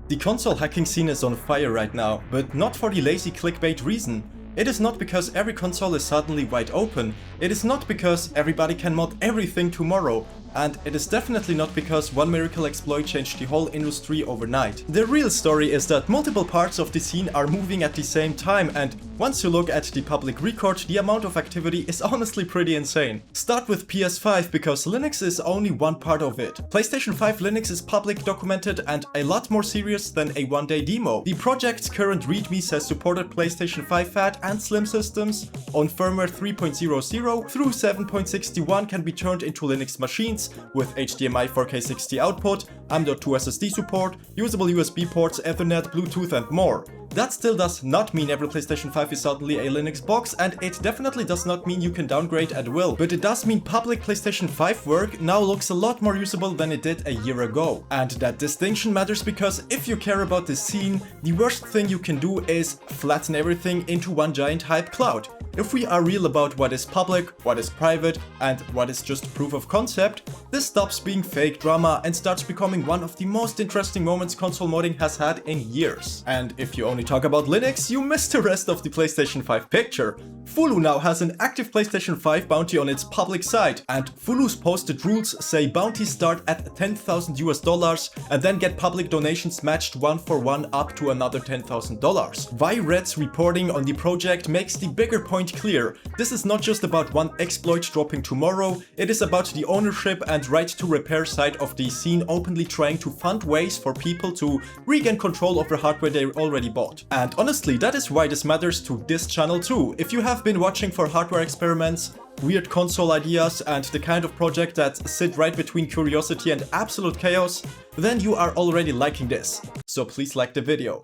The console hacking scene is on fire right now, but not for the lazy clickbait reason. It is not because every console is suddenly wide open, it is not because everybody can mod everything tomorrow, and it is definitely not because one miracle exploit changed the whole industry overnight. The real story is that multiple parts of the scene are moving at the same time, and once you look at the public record, the amount of activity is honestly pretty insane. Start with PS5 because Linux is only one part of it. PlayStation 5 Linux is public documented and a lot more serious than a one-day demo. The project's current readme says supported PlayStation 5 Fat and Slim systems on firmware 3.00 through 7.61 can be turned into Linux machines with HDMI 4K60 output, M.2 SSD support, usable USB ports, Ethernet, Bluetooth and more. That still does not mean every PlayStation 5 is suddenly a Linux box, and it definitely does not mean you can downgrade at will, but it does mean public PlayStation 5 work now looks a lot more usable than it did a year ago. And that distinction matters because if you care about the scene, the worst thing you can do is flatten everything into one giant hype cloud. If we are real about what is public, what is private, and what is just proof of concept, this stops being fake drama and starts becoming one of the most interesting moments console modding has had in years. And if you only talk about Linux, you miss the rest of the PlayStation 5 picture. FULU now has an active PlayStation 5 bounty on its public site, and FULU's posted rules say bounties start at $10,000 and then get public donations matched one for one up to another $10,000. Red's reporting on the project makes the bigger point clear. This is not just about one exploit dropping tomorrow, it is about the ownership and right to repair side of the scene openly trying to fund ways for people to regain control over hardware they already bought. And honestly, that is why this matters to this channel too. If you have been watching for hardware experiments, weird console ideas, and the kind of project that sit right between curiosity and absolute chaos, then you are already liking this. So please like the video.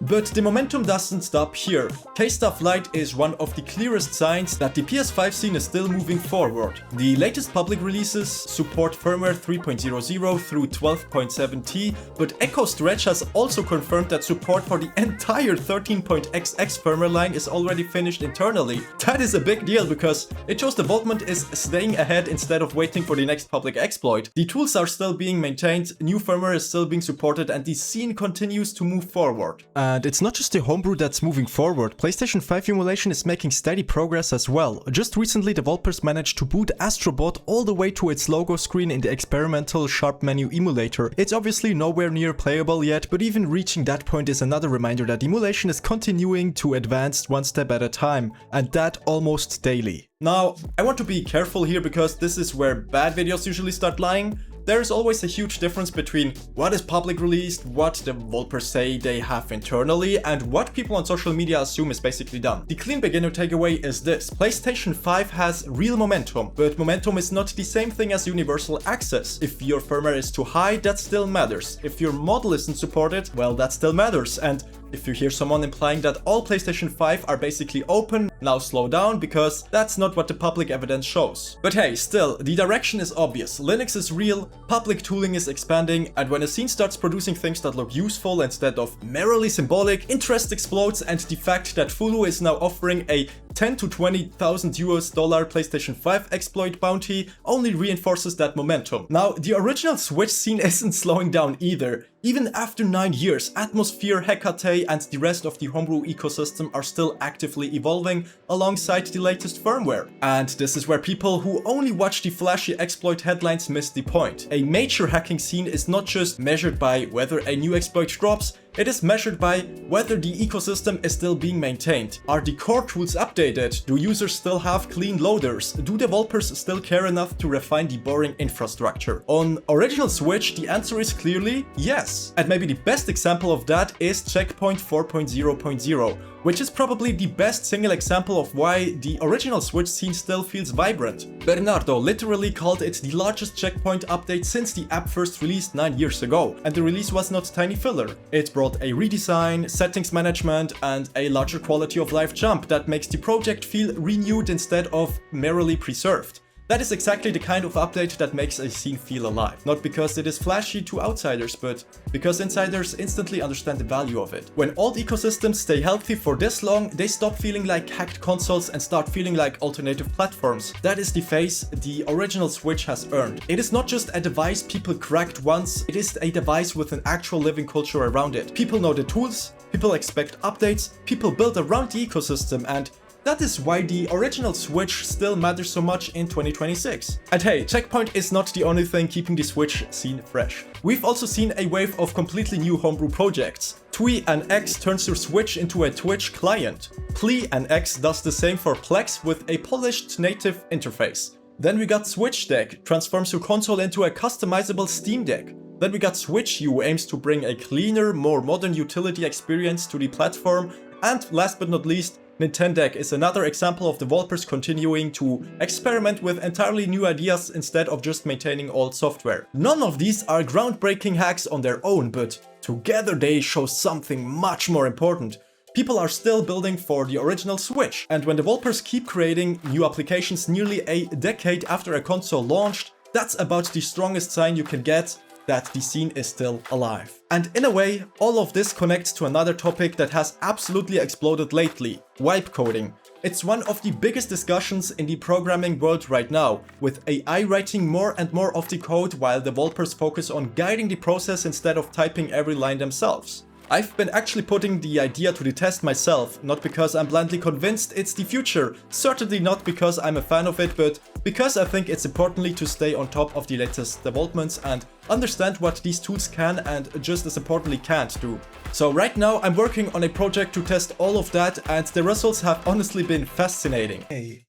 But the momentum doesn't stop here. Kstuff Lite is one of the clearest signs that the PS5 scene is still moving forward. The latest public releases support firmware 3.00 through 12.7T, but Echo Stretch has also confirmed that support for the entire 13.xx firmware line is already finished internally. That is a big deal because it shows development is staying ahead instead of waiting for the next public exploit. The tools are still being maintained, new firmware is still being supported, and the scene continues to move forward. And it's not just the Homebrew that's moving forward, PlayStation 5 Emulation is making steady progress as well. Just recently developers managed to boot Astrobot all the way to its logo screen in the experimental Sharp Menu emulator. It's obviously nowhere near playable yet, but even reaching that point is another reminder that emulation is continuing to advance one step at a time, and that almost daily. Now, I want to be careful here because this is where bad videos usually start lying. There is always a huge difference between what is public released, what developers say they have internally, and what people on social media assume is basically done. The clean beginner takeaway is this: PlayStation 5 has real momentum, but momentum is not the same thing as universal access. If your firmware is too high, that still matters. If your model isn't supported, well, that still matters. And if you hear someone implying that all PlayStation 5 are basically open, now slow down, because that's not what the public evidence shows. But hey, still, the direction is obvious. Linux is real, public tooling is expanding, and when a scene starts producing things that look useful instead of merely symbolic, interest explodes, and the fact that FULU is now offering a $10,000 to $20,000 PlayStation 5 exploit bounty only reinforces that momentum. Now, the original Switch scene isn't slowing down either. Even after 9 years, Atmosphère, Hekate, and the rest of the Homebrew ecosystem are still actively evolving alongside the latest firmware. And this is where people who only watch the flashy exploit headlines miss the point. A major hacking scene is not just measured by whether a new exploit drops, it is measured by whether the ecosystem is still being maintained. Are the core tools updated? Do users still have clean loaders? Do developers still care enough to refine the boring infrastructure? On original Switch, the answer is clearly yes. And maybe the best example of that is Checkpoint 4.0.0, which is probably the best single example of why the original Switch scene still feels vibrant. Bernardo literally called it the largest checkpoint update since the app first released 9 years ago, and the release was not tiny filler. It brought a redesign, settings management, and a larger quality of life jump that makes the project feel renewed instead of merely preserved. That is exactly the kind of update that makes a scene feel alive. Not because it is flashy to outsiders, but because insiders instantly understand the value of it. When old ecosystems stay healthy for this long, they stop feeling like hacked consoles and start feeling like alternative platforms. That is the phase the original Switch has earned. It is not just a device people cracked once, it is a device with an actual living culture around it. People know the tools, people expect updates, people build around the ecosystem, and that is why the original Switch still matters so much in 2026. And hey, Checkpoint is not the only thing keeping the Switch scene fresh. We've also seen a wave of completely new homebrew projects. Twee&X turns your Switch into a Twitch client. Plee&X does the same for Plex with a polished native interface. Then we got Switch Deck, transforms your console into a customizable Steam Deck. Then we got Switch U, aims to bring a cleaner, more modern utility experience to the platform. And last but not least, Nintendo is another example of developers continuing to experiment with entirely new ideas instead of just maintaining old software. None of these are groundbreaking hacks on their own, but together they show something much more important. People are still building for the original Switch, and when developers keep creating new applications nearly a decade after a console launched, that's about the strongest sign you can get that the scene is still alive. And in a way, all of this connects to another topic that has absolutely exploded lately: wipe coding. It's one of the biggest discussions in the programming world right now, with AI writing more and more of the code while developers focus on guiding the process instead of typing every line themselves. I've been actually putting the idea to the test myself, not because I'm blindly convinced it's the future, certainly not because I'm a fan of it, but because I think it's importantly to stay on top of the latest developments and understand what these tools can and just as importantly can't do. So right now I'm working on a project to test all of that, and the results have honestly been fascinating. Hey,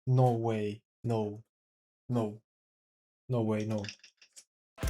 no way, no way, no.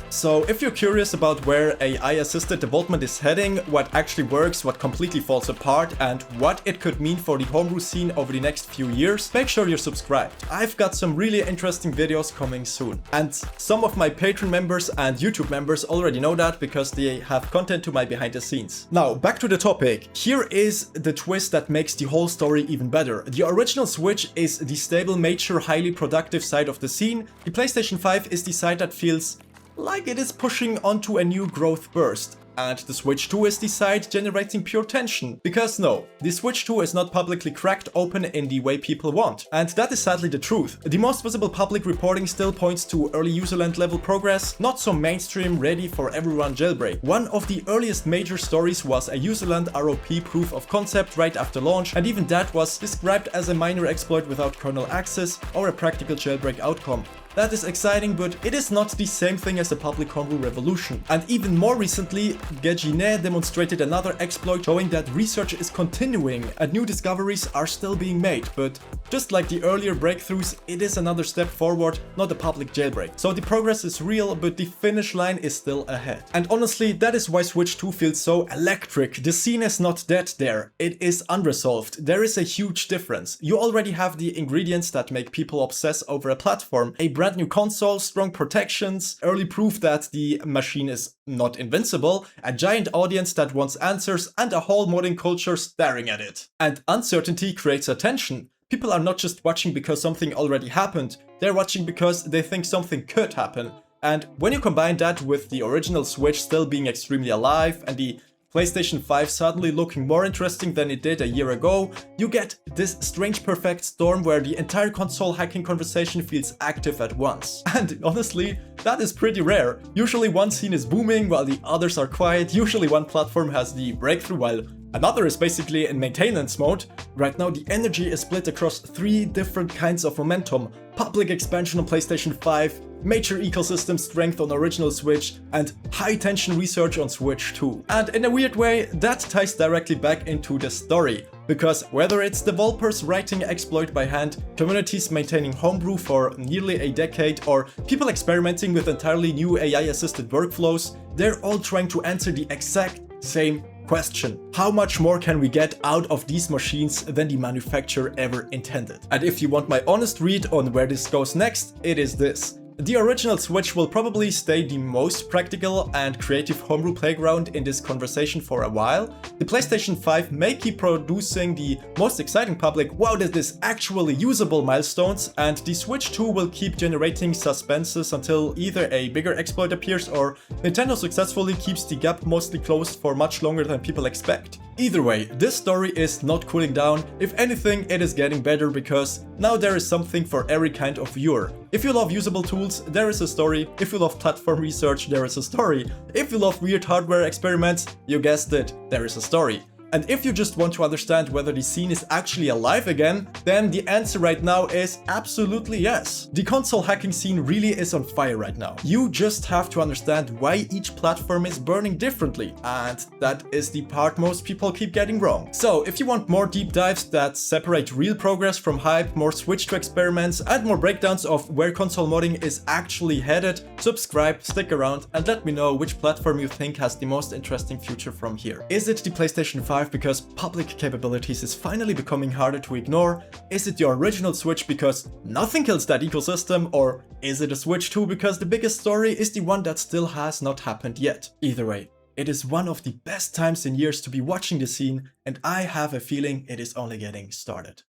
So if you're curious about where AI-assisted development is heading, what actually works, what completely falls apart, and what it could mean for the homebrew scene over the next few years, make sure you're subscribed. I've got some really interesting videos coming soon. And some of my Patreon members and YouTube members already know that because they have content to my behind the scenes. Now, back to the topic. Here is the twist that makes the whole story even better. The original Switch is the stable, mature, highly productive side of the scene. The PlayStation 5 is the side that feels like it is pushing onto a new growth burst. And the Switch 2 is the side generating pure tension. Because no, the Switch 2 is not publicly cracked open in the way people want. And that is sadly the truth. The most visible public reporting still points to early userland level progress, not so mainstream ready for everyone jailbreak. One of the earliest major stories was a userland ROP proof of concept right after launch, and even that was described as a minor exploit without kernel access or a practical jailbreak outcome. That is exciting, but it is not the same thing as a public homebrew revolution. And even more recently, Gejine demonstrated another exploit showing that research is continuing and new discoveries are still being made. But just like the earlier breakthroughs, it is another step forward, not a public jailbreak. So the progress is real, but the finish line is still ahead. And honestly, that is why Switch 2 feels so electric. The scene is not dead there, it is unresolved. There is a huge difference. You already have the ingredients that make people obsess over a platform, a brand new console, strong protections, early proof that the machine is not invincible, a giant audience that wants answers, and a whole modding culture staring at it. And uncertainty creates attention. People are not just watching because something already happened, they're watching because they think something could happen. And when you combine that with the original Switch still being extremely alive and the PlayStation 5 suddenly looking more interesting than it did a year ago, you get this strange perfect storm where the entire console hacking conversation feels active at once. And honestly, that is pretty rare. Usually one scene is booming while the others are quiet, usually one platform has the breakthrough while another is basically in maintenance mode. Right now the energy is split across 3 different kinds of momentum: public expansion on PlayStation 5, major ecosystem strength on original Switch, and high tension research on Switch 2. And in a weird way, that ties directly back into the story. Because whether it's developers writing exploit by hand, communities maintaining homebrew for nearly a decade, or people experimenting with entirely new AI-assisted workflows, they're all trying to answer the exact same question: how much more can we get out of these machines than the manufacturer ever intended? And if you want my honest read on where this goes next, it is this. The original Switch will probably stay the most practical and creative homebrew playground in this conversation for a while. The PlayStation 5 may keep producing the most exciting public "wow, this is actually usable" milestones, and the Switch 2 will keep generating suspenses until either a bigger exploit appears or Nintendo successfully keeps the gap mostly closed for much longer than people expect. Either way, this story is not cooling down. If anything, it is getting better because now there is something for every kind of viewer. If you love usable tools, there is a story. If you love platform research, there is a story. If you love weird hardware experiments, you guessed it, there is a story. And if you just want to understand whether the scene is actually alive again, then the answer right now is absolutely yes. The console hacking scene really is on fire right now. You just have to understand why each platform is burning differently, and that is the part most people keep getting wrong. So if you want more deep dives that separate real progress from hype, more Switch 2 experiments, and more breakdowns of where console modding is actually headed, subscribe, stick around, and let me know which platform you think has the most interesting future from here. Is it the PlayStation 5 because public capabilities is finally becoming harder to ignore? Is it the original Switch because nothing kills that ecosystem? Or is it a Switch 2 because the biggest story is the one that still has not happened yet? Either way, it is one of the best times in years to be watching the scene, and I have a feeling it is only getting started.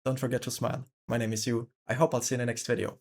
Don't forget to smile. My name is Yu. I hope I'll see you in the next video.